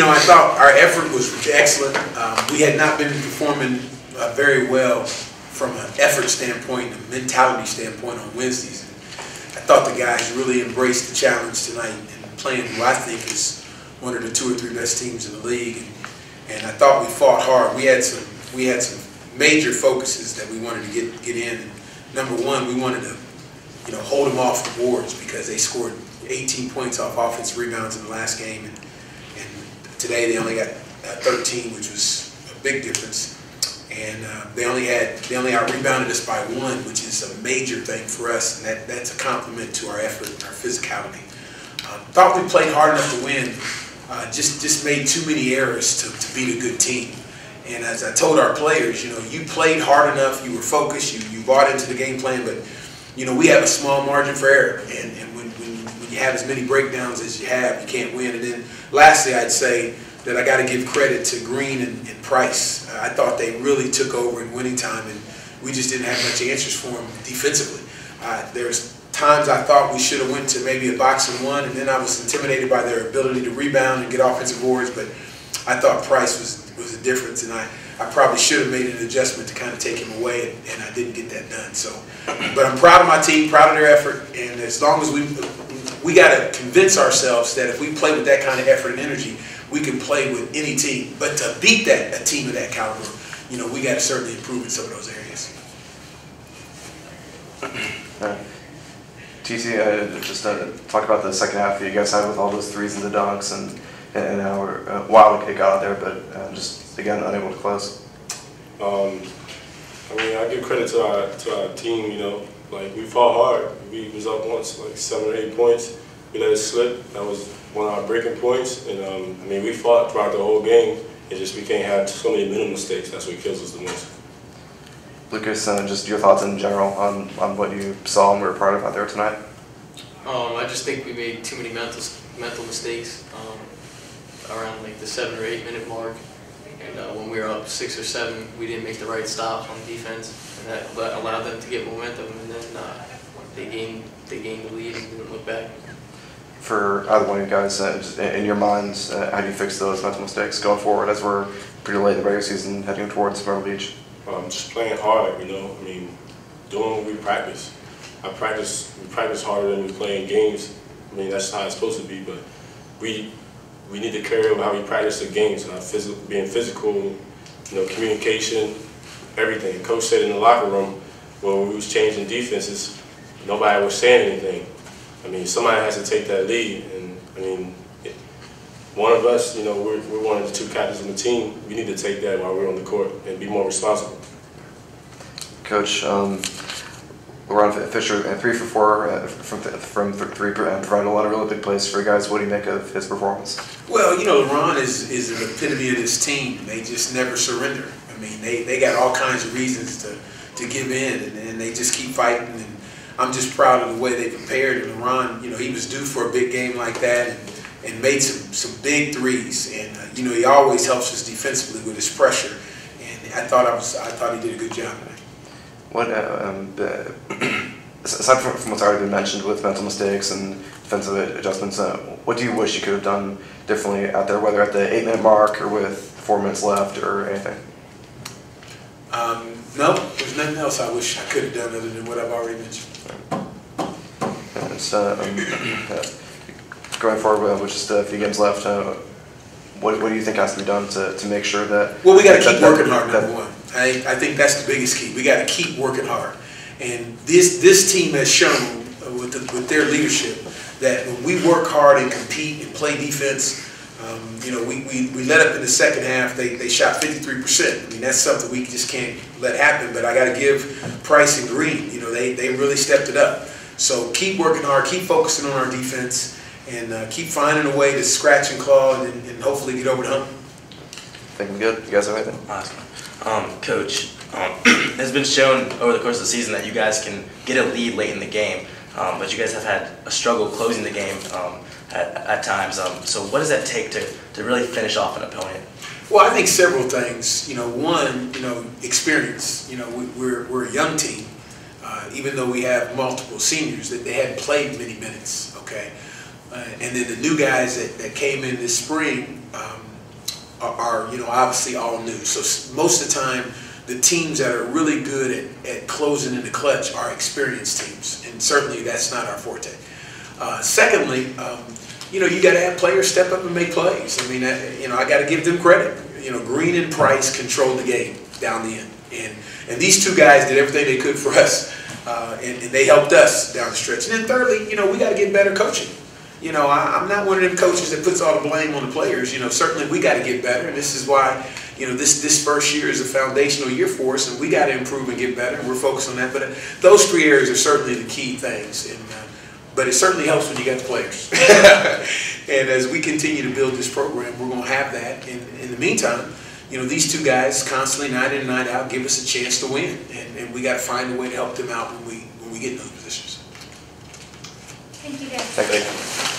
I thought our effort was excellent. We had not been performing very well from an effort standpoint and a mentality standpoint on Wednesdays. I thought the guys really embraced the challenge tonight and playing who I think is one of the 2 or 3 best teams in the league. And I thought we fought hard. We had some major focuses that we wanted to get in. And number one, we wanted to hold them off the boards because they scored 18 points off offensive rebounds in the last game, and today they only got 13, which was a big difference. And they only out-rebounded us by 1, which is a major thing for us, and that's a compliment to our effort and our physicality. Thought we played hard enough to win, just made too many errors to beat a good team. And as I told our players, you played hard enough, you were focused, you bought into the game plan, but we have a small margin for error, and when you have as many breakdowns as you have, you can't win. And then lastly, I'd say that I got to give credit to Green and Price. I thought they really took over in winning time, and we just didn't have much answers for them defensively. There's times I thought we should have went to maybe a box and one, and then I was intimidated by their ability to rebound and get offensive boards, but I thought Price was a difference, and I probably should have made an adjustment to kind of take him away, and I didn't get that done. So, but I'm proud of my team, proud of their effort, and as long as we got to convince ourselves that if we play with that kind of effort and energy, we can play with any team. But to beat a team of that caliber, we got to certainly improve in some of those areas. TC, just talk about the second half you guys had with all those threes and the dunks, and how wild it got out there, but just again unable to close. I give credit to our team. Like we fought hard. We was up once, like 7 or 8 points. We let it slip. That was one of our breaking points. And we fought throughout the whole game. It's just we can't have so many mental mistakes. That's what kills us the most. Lucas, just your thoughts in general on what you saw and were a part of out there tonight. I just think we made too many mental mistakes around like the 7 or 8 minute mark. And when we were up 6 or 7, we didn't make the right stops on defense, and that allowed them to get momentum. And then they gained the lead and didn't look back. For either one of you guys, in your minds, how do you fix those mental mistakes going forward as we're pretty late in the regular season heading towards Myrtle Beach? Just playing hard, doing what we practice. We practice harder than we play in games. That's how it's supposed to be, but we need to carry over how we practice the games, and being physical, communication, everything. Coach said in the locker room when we was changing defenses, nobody was saying anything. Somebody has to take that lead, and one of us, we're one of the 2 captains of the team. We need to take that while we're on the court and be more responsible. Coach, Ron Fisher, 3 for 4 from 3, and provided a lot of really big plays for you guys. What do you make of his performance? Well, Ron is an epitome of this team. They just never surrender. They got all kinds of reasons to give in, and they just keep fighting. And I'm just proud of the way they prepared. And Ron, he was due for a big game like that, and made some big threes. And he always helps us defensively with his pressure. And I thought he did a good job tonight. What, aside from what's already been mentioned with mental mistakes and defensive adjustments, what do you wish you could have done differently out there, whether at the 8-minute mark or with 4 minutes left or anything? No, there's nothing else I wish I could have done other than what I've already mentioned. Going forward with just a few games left, what do you think has to be done to make sure that? Well, we got to keep working hard. Number one, I think that's the biggest key. We got to keep working hard, and this team has shown with their leadership that when we work hard and compete and play defense, we let up in the second half. They shot 53%. That's something we just can't let happen. But I got to give Price and Green. They really stepped it up. So keep working hard, keep focusing on our defense, and keep finding a way to scratch and claw and hopefully get over the hump. Thinking good. You guys have anything? Awesome. Coach, it's been shown over the course of the season that you guys can get a lead late in the game, but you guys have had a struggle closing the game at times. So what does that take to really finish off an opponent? Well, I think several things. One, experience. We're a young team. Even though we have multiple seniors, that they hadn't played many minutes, okay? And then the new guys that came in this spring, are obviously all new. So most of the time, the teams that are really good at closing in the clutch are experienced teams, and certainly that's not our forte. Secondly, you got to have players step up and make plays. I mean, I got to give them credit. Green and Price controlled the game down the end, and these two guys did everything they could for us, and they helped us down the stretch. And then thirdly, we got to get better coaching. I'm not one of them coaches that puts all the blame on the players. Certainly we got to get better, and this is why this first year is a foundational year for us, and we got to improve and get better, and we're focused on that. But those three areas are certainly the key things, but it certainly helps when you got the players. And as we continue to build this program, we're going to have that. And in the meantime, these two guys constantly, night in and night out, give us a chance to win, and we got to find a way to help them out when we get in those positions. Thank you, guys. Thank you.